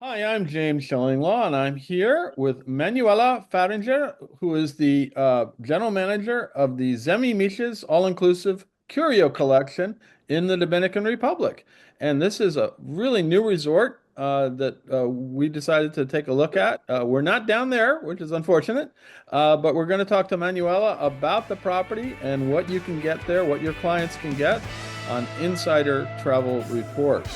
Hi, I'm James Shillinglaw, and I'm here with Manuela Faringer, who is the general manager of the Zemi Miches All-Inclusive Curio Collection in the Dominican Republic. And this is a really new resort that we decided to take a look at. We're not down there, which is unfortunate, but we're going to talk to Manuela about the property and what you can get there, what your clients can get on Insider Travel Report.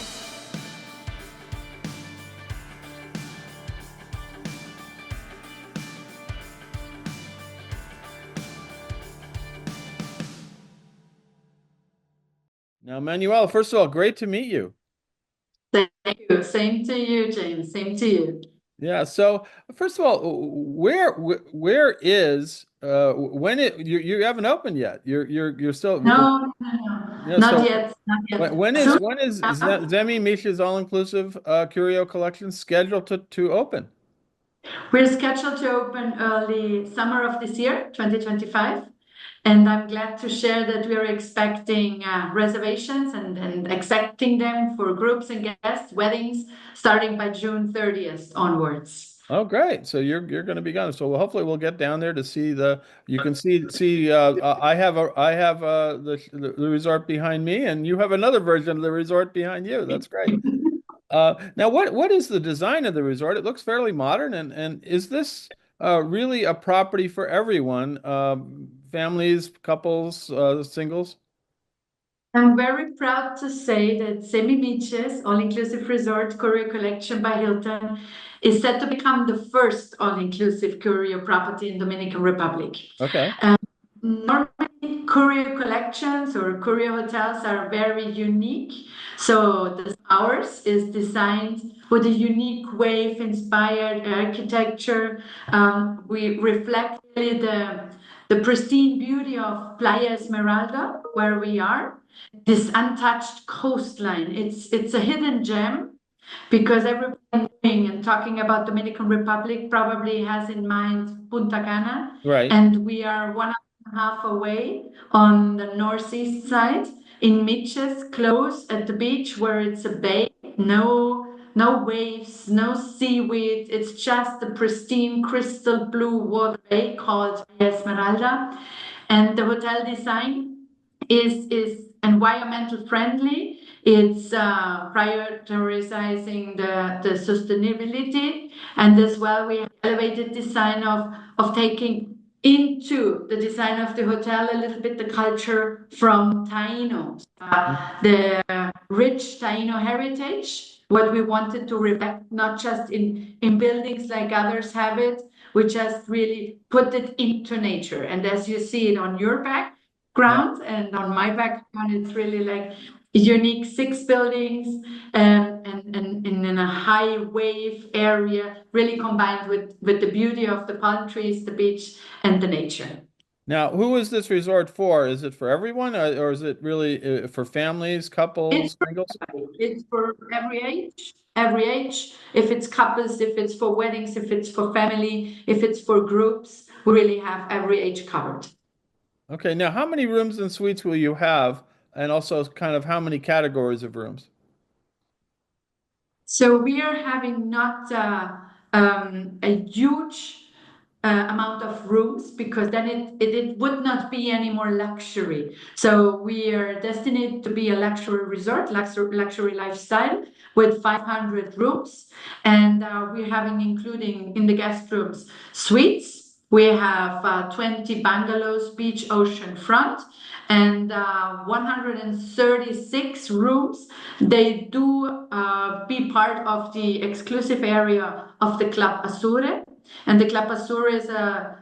Now, Manuel, first of all, great to meet you. Thank you. Same to you, James. Same to you. Yeah. So, first of all, where is when you haven't opened yet? You're still No, no, no, yeah. not So yet, not yet. when is Soon when is enough, Zemi Misha's all-inclusive curio collection scheduled to open? we're scheduled to open early summer of this year, 2025. And I'm glad to share that we are expecting reservations and accepting them for groups and guests, weddings, starting by June 30th onwards. Oh, great. So you're going to be gone. So hopefully we'll get down there to see the. You can see. I have the resort behind me, and you have another version of the resort behind you. That's great. Now, what is the design of the resort? It looks fairly modern, and is this really a property for everyone? Families, couples, singles? I'm very proud to say that Semi Beaches All-Inclusive Resort Curio Collection by Hilton is set to become the first all-inclusive Curio property in Dominican Republic. Okay. Normally, Curio collections or Curio hotels are very unique. So ours is designed with a unique wave-inspired architecture. We reflect really the pristine beauty of Playa Esmeralda, where we are. This untouched coastline. It's a hidden gem because everybody knowing and talking about Dominican Republic probably has in mind Punta Cana, Right. and we are 1.5 hours away on the northeast side in Mitches, close at the beach where it's a bay. No waves, no seaweed. It's just a pristine crystal blue water bay called Esmeralda, and the hotel design is environmental friendly. It's prioritizing the sustainability, and as well we have elevated design of taking into the design of the hotel a little bit the culture from Taino, the rich Taino heritage. What we wanted to reflect, not just in buildings like others have it, we just really put it into nature. And as you see it on your Yeah. background and on my background, it's really like unique six buildings and in a high wave area, really combined with the beauty of the palm trees, the beach, and the nature. Now, who is this resort for? Is it for everyone, or is it really for families, It's couples, for singles? everybody. It's for every age, every age. If it's couples, if it's for weddings, if it's for family, if it's for groups, we really have every age covered. Okay. Now, how many rooms and suites will you have, and also kind of how many categories of rooms? So we are having not a huge amount of rooms because then it would not be any more luxury. So we are destined to be a luxury resort, luxury lifestyle with 500 rooms. And we're having, including in the guest rooms, suites. We have 20 bungalows, beach, ocean front, and 136 rooms. They do be part of the exclusive area of the Club Azure. And the Club Azure is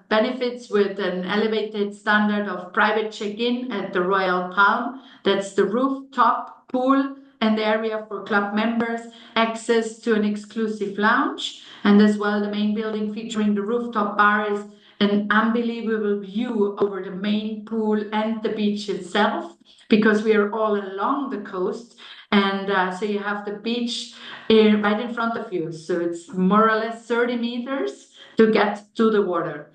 benefits with an elevated standard of private check-in at the Royal Palm. That's the rooftop pool and the area for club members, access to an exclusive lounge, and as well the main building featuring the rooftop bar is an unbelievable view over the main pool and the beach itself because we are all along the coast. And so you have the beach right in front of you. So it's more or less 30 meters to get to the water.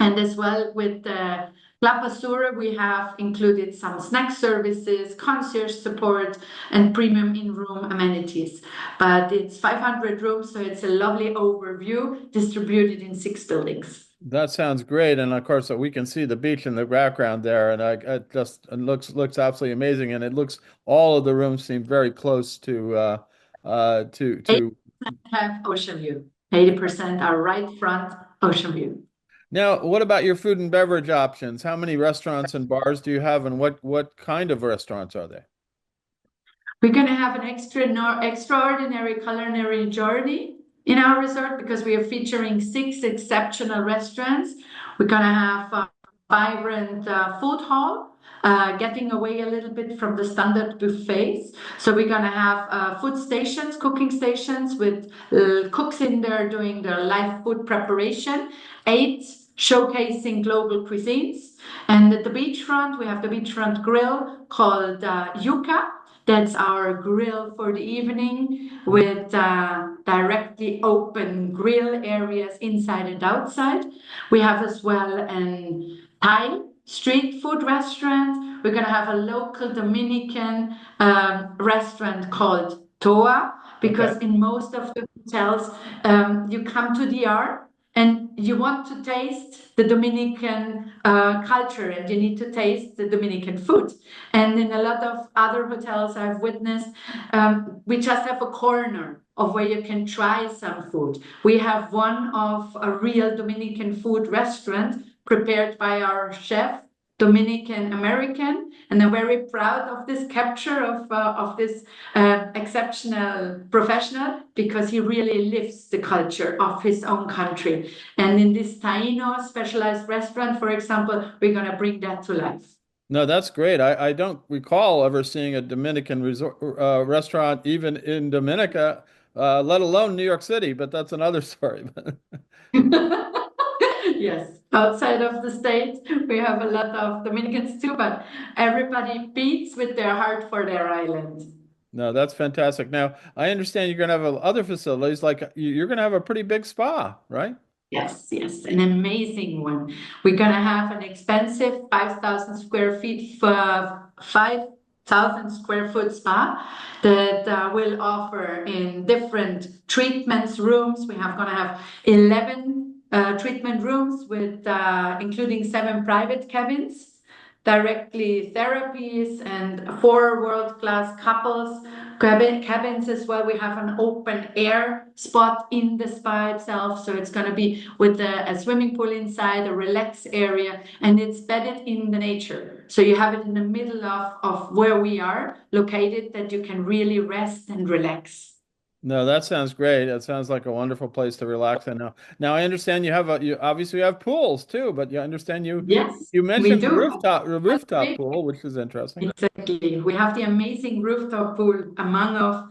And as well with the Club Azure, we have included some snack services, concierge support, and premium in-room amenities. But it's 500 rooms, so it's a lovely overview distributed in 6 buildings. That sounds great, and of course we can see the beach in the background there, and it just it looks absolutely amazing, and it looks all of the rooms seem very close to 80% have ocean view. 80% are right front ocean view. Now, what about your food and beverage options? How many restaurants and bars do you have, and what kind of restaurants are they? We're going to have an extraordinary culinary journey in our resort because we are featuring 6 exceptional restaurants. We're going to have a vibrant food hall, getting away a little bit from the standard buffets. So we're going to have food stations, cooking stations with cooks in there doing their live food preparation, 8 showcasing global cuisines. And at the beachfront, we have the beachfront grill called Yuca. That's our grill for the evening with directly open grill areas inside and outside. We have as well an Thai street food restaurant. We're going to have a local Dominican restaurant called Toa Okay. because in most of the hotels, you come to the R and you want to taste the Dominican culture and you need to taste the Dominican food. And in a lot of other hotels I've witnessed, we just have a corner of where you can try some food. We have one of a real Dominican food restaurant prepared by our chef, Dominican American, and I'm very proud of this capture of this exceptional professional because he really lives the culture of his own country. And in this Taino specialized restaurant, for example, we're going to bring that to life. No, that's great. I don't recall ever seeing a Dominican resort restaurant even in Dominica, let alone New York City, but that's another story. Yes, outside of the state, we have a lot of Dominicans too, but everybody beats with their heart for their island. No, that's fantastic. Now, I understand you're going to have other facilities, like you're going to have a pretty big spa, right? Yes, yes, an amazing one. We're gonna have an expensive 5,000 square feet for 5,000 square foot spa that will offer in different treatments rooms. We have gonna have 11 treatment rooms with including 7 private cabins, directly therapies, and 4 world-class couples cabins as well. We have an open air spot in the spa itself, so it's going to be with a swimming pool inside, a relax area, and it's bedded in the nature. So you have it in the middle of where we are located that you can really rest and relax. No, that sounds great. That sounds like a wonderful place to relax. And now I understand you obviously have pools too, but you understand Yes, you we mentioned do. the rooftop pool, which is interesting. Exactly. We have the amazing rooftop pool among of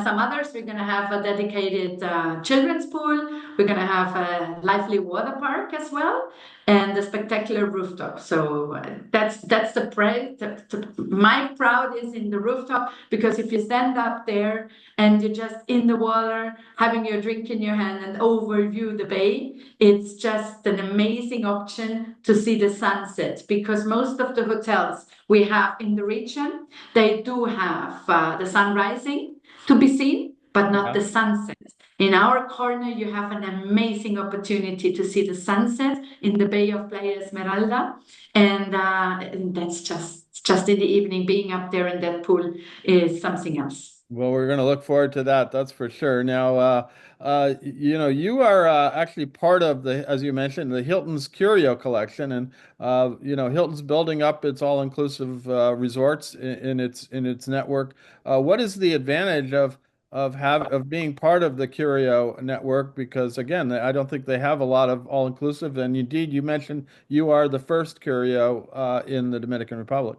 some others. We're going to have a dedicated children's pool. We're going to have a lively water park as well, and a spectacular rooftop. So that's my proud is in the rooftop because if you stand up there and you're just in the water, having your drink in your hand and overview the bay, it's just an amazing option to see the sunset because most of the hotels we have in the region, they do have the sun rising to be seen, but not Yeah. the sunset. In our corner, you have an amazing opportunity to see the sunset in the Bay of Playa Esmeralda, and that's just in the evening. Being up there in that pool is something else. Well, we're going to look forward to that. That's for sure. Now, you are actually part of as you mentioned, the Hilton's Curio collection, and Hilton's building up its all-inclusive resorts in its network. What is the advantage of being part of the Curio network? Because again, I don't think they have a lot of all-inclusive, and indeed, you mentioned you are the first Curio in the Dominican Republic.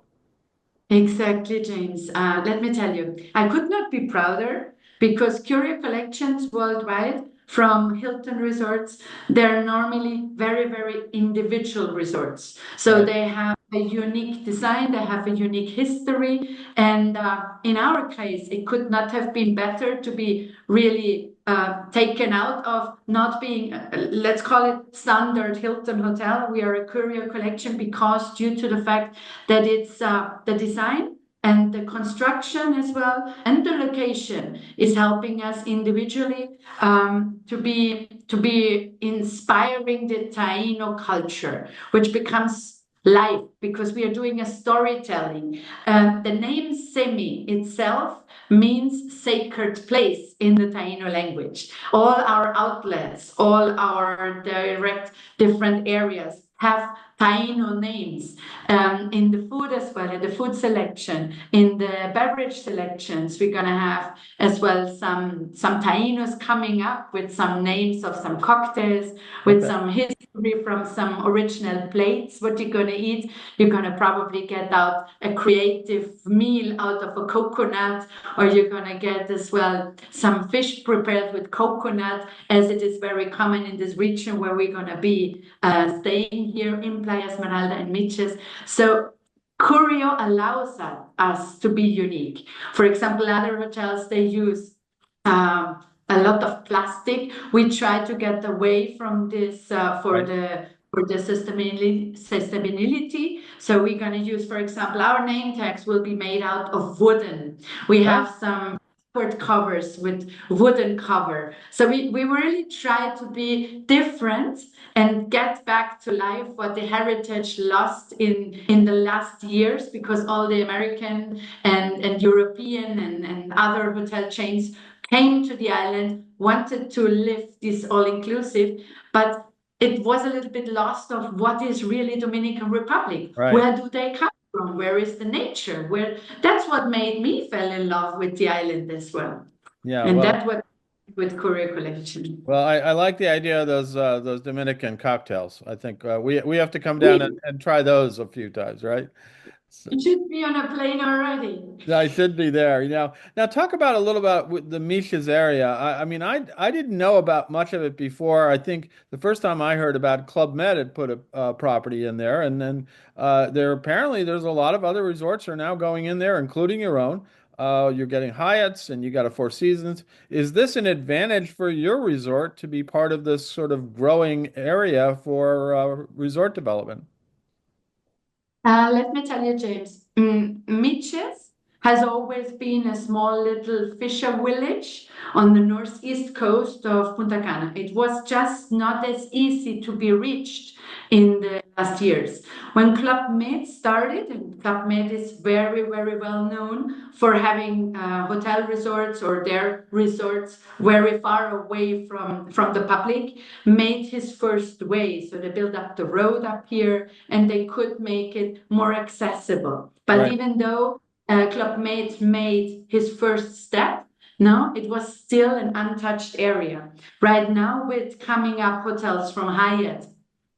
Exactly, James. Let me tell you, I could not be prouder because Curio collections worldwide from Hilton resorts, they're normally very, very individual resorts. So Right. they have a unique design, they have a unique history. And in our case, it could not have been better to be really taken out of not being, let's call it standard Hilton hotel. We are a Curio collection because due to the fact that it's the design and the construction as well and the location is helping us individually to be inspiring the Taino culture, which becomes life because we are doing a storytelling. The name Semi itself means sacred place in the Taino language. All our outlets, all our direct different areas have Taino names in the food as well, in the food selection, in the beverage selections. We're gonna have as well some Tainos coming up with some names of some cocktails, with Okay. some history from some original plates. What you're gonna eat, you're gonna probably get out a creative meal out of a coconut, or you're gonna get as well some fish prepared with coconut, as it is very common in this region where we're gonna be staying here in Playa Esmeralda and Miches. So Curio allows us to be unique. For example, other hotels, they use a lot of plastic. We try to get away from this Right. for the sustainability. So we're going to use, for example, our name tags will be made out of wooden. We Oh, have some board covers with wooden cover. So we really try to be different and get back to life what the heritage lost in the last years, because all the American and European and other hotel chains came to the island, wanted to live this all-inclusive, but it was a little bit lost of what is really Dominican Republic. right. Where do they come from? Where is the nature? Where that's what made me fell in love with the island as well. Yeah. And Well, that's what with Curio Collection. I like the idea of those Dominican cocktails. I think we have to come down We and try those a few times, right? So, it should be on a plane already. yeah, I should be there. Now talk about a little about with the Misha's area. I mean, I didn't know about much of it before. I think the first time I heard about Club Med had put a property in there, and then there's a lot of other resorts are now going in there, including your own. You're getting Hyatts, and you got a Four Seasons. Is this an advantage for your resort to be part of this sort of growing area for resort development? Let me tell you, James, Mitches has always been a small little fisher village on the northeast coast of Punta Cana. It was just not as easy to be reached in the last years. When Club Med started, and Club Med is very, very well known for having hotel resorts or their resorts very far away from the public, made his first way. So they built up the road up here and they could make it more accessible. But Right, even though Club Med made his first step, no, it was still an untouched area. Right now, with coming up hotels from Hyatt,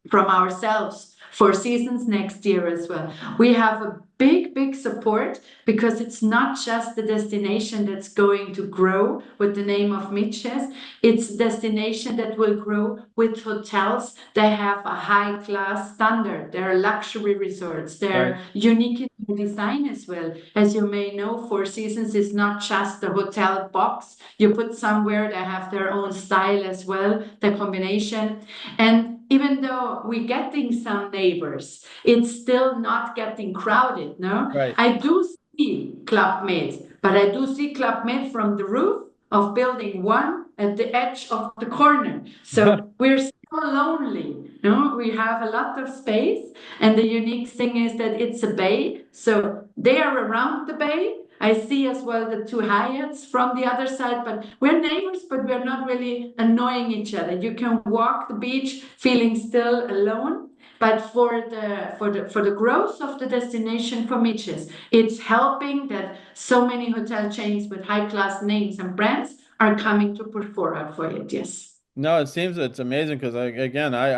from ourselves, Four Seasons next year as well, we have a big, big support because it's not just the destination that's going to grow with the name of Mitches. It's a destination that will grow with hotels that have a high class standard. They're luxury resorts. right, They're unique in their design as well. As you may know, Four Seasons is not just a hotel box you put somewhere. They have their own style as well, the combination. And even though we're getting some neighbors, it's still not getting crowded. No, right. I do see Club Med, but I do see Club Med from the roof of building one at the edge of the corner. So we're still lonely. No, we have a lot of space, and the unique thing is that it's a bay. So they are around the bay. I see as well the two Hyatts from the other side, but we're neighbors, but we're not really annoying each other. You can walk the beach feeling still alone, but for the growth of the destination for Mitches, it's helping that so many hotel chains with high class names and brands are coming to put forward for it. Yes. No, it seems it's amazing because I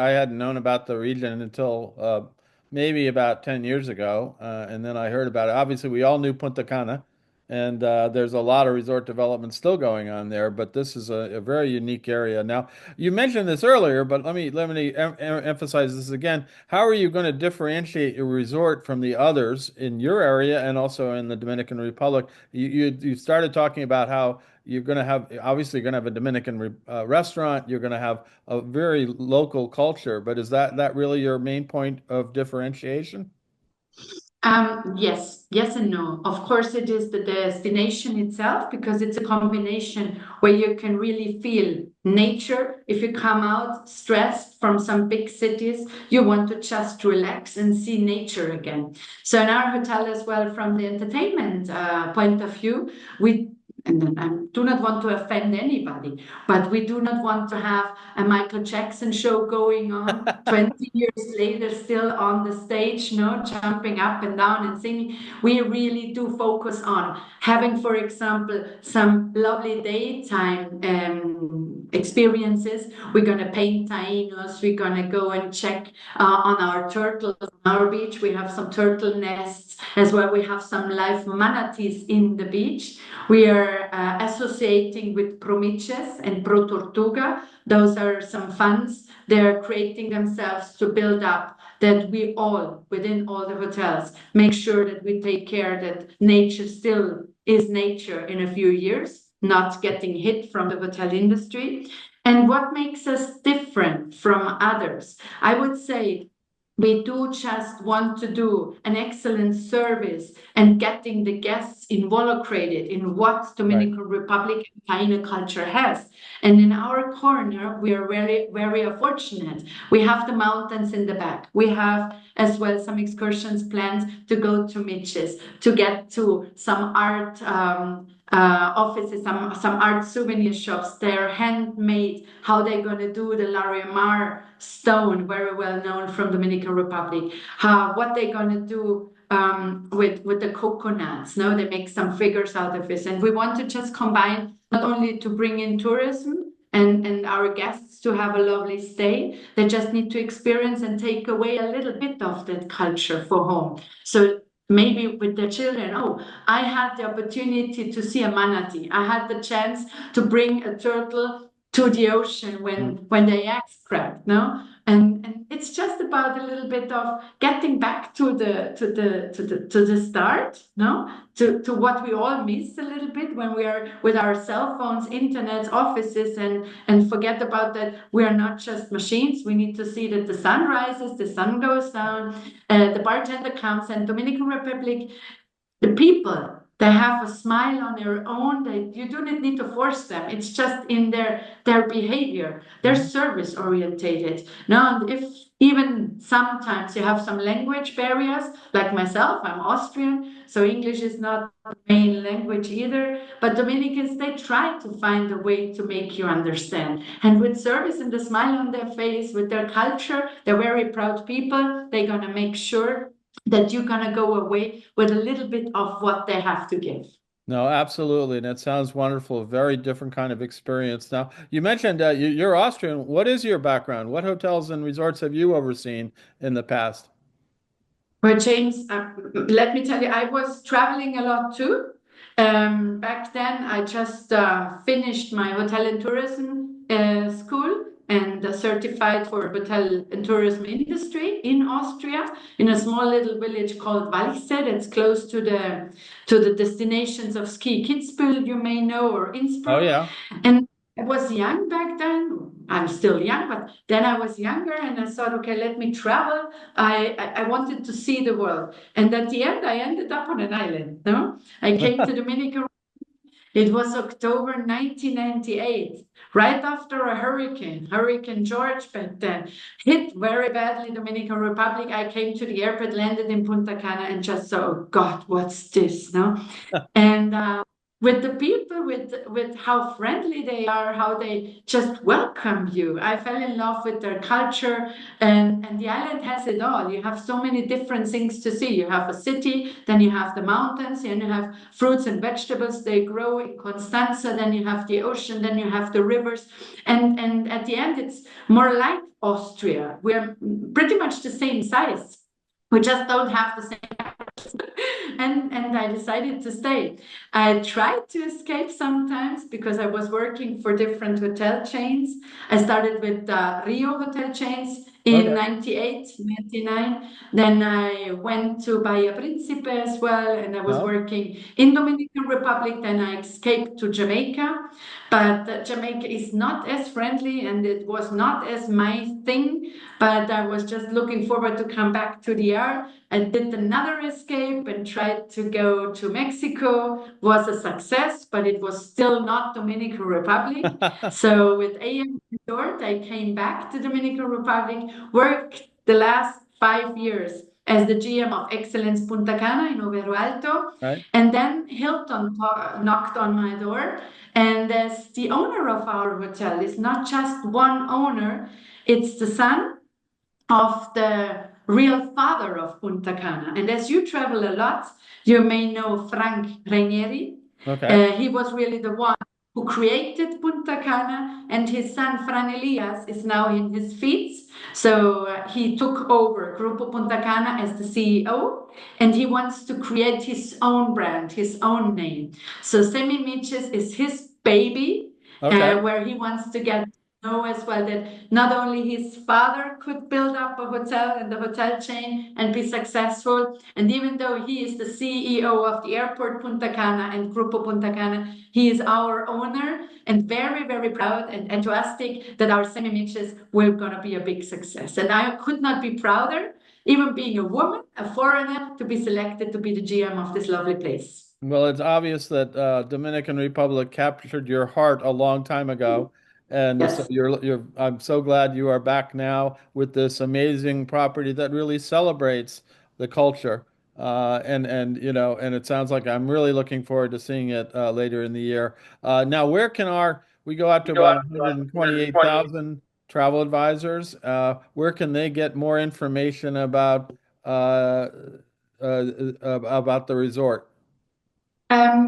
hadn't known about the region until maybe about 10 years ago. And then I heard about it. Obviously, we all knew Punta Cana, and there's a lot of resort development still going on there, but this is a very unique area. Now, you mentioned this earlier, but let me emphasize this again. How are you going to differentiate your resort from the others in your area and also in the Dominican Republic? You started talking about how you're going to have obviously you're going to have a restaurant. You're going to have a very local culture. But is that really your main point of differentiation? Yes, yes and no. Of course, it is the destination itself because it's a combination where you can really feel nature. If you come out stressed from some big cities, you want to just relax and see nature again. So in our hotel as well, from the entertainment point of view, we and then I do not want to offend anybody, but we do not want to have a Michael Jackson show going on 20 years later, still on the stage, no, jumping up and down and singing. We really do focus on having, for example, some lovely daytime experiences. We're going to paint tainos. We're going to go and check on our turtles on our beach. We have some turtle nests as well. We have some live manatees in the beach. We are associating with Promiches and Pro Tortuga. Those are some funds they're creating themselves to build up that we all, within all the hotels, make sure that we take care that nature still is nature in a few years, not getting hit from the hotel industry. And what makes us different from others? I would say we do just want to do an excellent service and getting the guests involucrated in what Right. Dominican Republic and Taino culture has. And in our corner, we are very, very fortunate. We have the mountains in the back. We have as well some excursions planned to go to Mitches, to get to some art offices, some art souvenir shops. They're handmade. How they're going to do the Larimar stone, very well known from Dominican Republic. What they're going to do with the coconuts. No, they make some figures out of it, and we want to just combine not only to bring in tourism and our guests to have a lovely stay. They just need to experience and take away a little bit of that culture for home. So maybe with the children, oh, I had the opportunity to see a manatee. I had the chance to bring a turtle to the ocean Mm. when the eggs cracked, no? And it's just about a little bit of getting back to the start, no? To what we all miss a little bit when we are with our cell phones, internet, offices, and forget about that we are not just machines. We need to see that the sun rises, the sun goes down, the bartender comes, and Dominican Republic, the people, they have a smile on their own. You do not need to force them. It's just in their behavior. They're Mhm. service orientated. Now, if even sometimes you have some language barriers, like myself, I'm Austrian, so English is not the main language either. But Dominicans, they try to find a way to make you understand. And with service and the smile on their face, with their culture, they're very proud people. They're gonna make sure that you're going to go away with a little bit of what they have to give. No, absolutely. And it sounds wonderful. A very different kind of experience. Now, you mentioned you're Austrian. What is your background? What hotels and resorts have you overseen in the past? Well, James, let me tell you, I was traveling a lot too. Back then, I just finished my hotel and tourism school and certified for hotel and tourism industry in Austria, in a small little village called Walchsee. It's close to the destinations of ski Kitzbühel, you may know, or Oh, Innsbruck. yeah. And I was young back then. I'm still young, but then I was younger, and I thought, okay, let me travel. I wanted to see the world. And at the end, I ended up on an island. No, I came to Dominican. It was October 1998, right after a hurricane, Hurricane George back then, hit very badly Dominican Republic. I came to the airport, landed in Punta Cana, and just saw, oh God, what's this? No, and with the people, with how friendly they are, how they just welcome you. I fell in love with their culture, and the island has it all. You have so many different things to see. You have a city, then you have the mountains, and you have fruits and vegetables. They grow in Constanza. Then you have the ocean. Then you have the rivers, and at the end, it's more like Austria. We're pretty much the same size. We just don't have the same and I decided to stay. I tried to escape sometimes because I was working for different hotel chains. I started with Rio hotel chains in Okay. 98, 99. Then I went to Bahia Principe as well, and I was No. working in Dominican Republic. Then I escaped to Jamaica, but Jamaica is not as friendly, and it was not as my thing. But I was just looking forward to come back to the R. I did another escape and tried to go to Mexico. Was a success, but it was still not Dominican Republic. So with AM Resort, I came back to Dominican Republic, worked the last 5 years as the GM of Excellence Punta Cana in Overo Alto. Right. And then Hilton knocked on my door. And as the owner of our hotel is not just one owner, it's the son of the real father of Punta Cana. And as you travel a lot, you may know Frank Rainieri. Okay. He was really the one who created Punta Cana, and his son Fran Elias is now in his feet. So he took over Grupo Punta Cana as the CEO, and he wants to create his own brand, his own name. So Semi Miches is his baby, Okay. where he wants to get know as well that not only his father could build up a hotel and the hotel chain and be successful, and even though he is the CEO of the airport Punta Cana and Grupo Punta Cana, he is our owner and very, very proud and enthusiastic that our semi mixes will gonna be a big success. And I could not be prouder, even being a woman, a foreigner, to be selected to be the GM of this lovely place. Well, it's obvious that Dominican Republic captured your heart a long time ago, and so Yes. you're. I'm so glad you are back now with this amazing property that really celebrates the culture. And and it sounds like I'm really looking forward to seeing it later in the year. Now, where can we go out to about 128,000 travel advisors? Where can they get more information about the resort?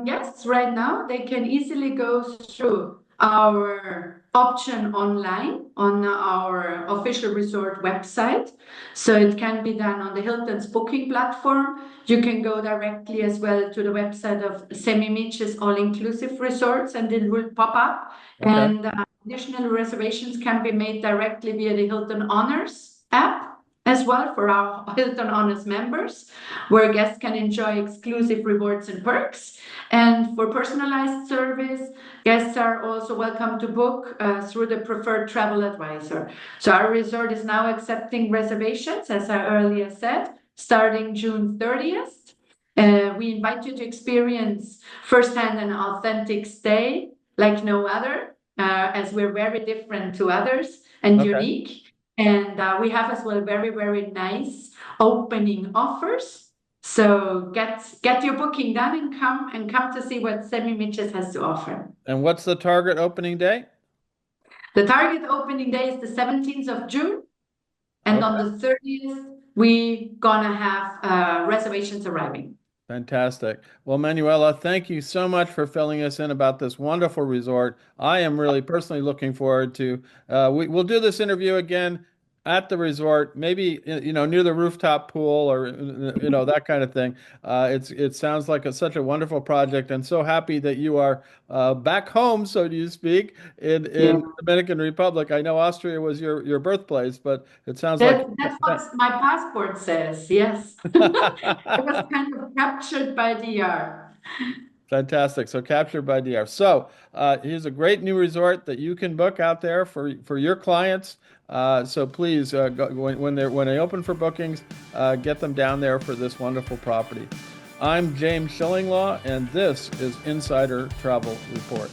Yes, right now they can easily go through our option online on our official resort website. So it can be done on the Hilton's booking platform. You can go directly as well to the website of Semi Beach's all-inclusive resorts and it will pop up. Okay. And additional reservations can be made directly via the Hilton Honors app as well for our Hilton Honors members, where guests can enjoy exclusive rewards and perks. And for personalized service, guests are also welcome to book through the preferred travel advisor. So our resort is now accepting reservations, as I earlier said, starting June 30th. We invite you to experience firsthand an authentic stay like no other, as we're very different to others and Okay. unique. And we have as well very, very nice opening offers. So get your booking done and come to see what Semi Mitches has to offer. And what's the target opening day? The target opening day is the 17th of June, and on Okay. the 30th, we gonna have reservations arriving. Fantastic. Well, Manuela, thank you so much for filling us in about this wonderful resort. I am really personally looking forward to. We'll do this interview again at the resort, maybe near the rooftop pool or that kind of thing. It sounds like such a wonderful project, and so happy that you are back home, so to speak, in Yeah. the Dominican Republic. I know Austria was your birthplace, but it sounds like. That's what my passport says. Yes. I was kind of captured by the R. Fantastic. So captured by DR. So here's a great new resort that you can book out there for your clients. So please, when they open for bookings, get them down there for this wonderful property. I'm James Shillinglaw, and this is Insider Travel Report.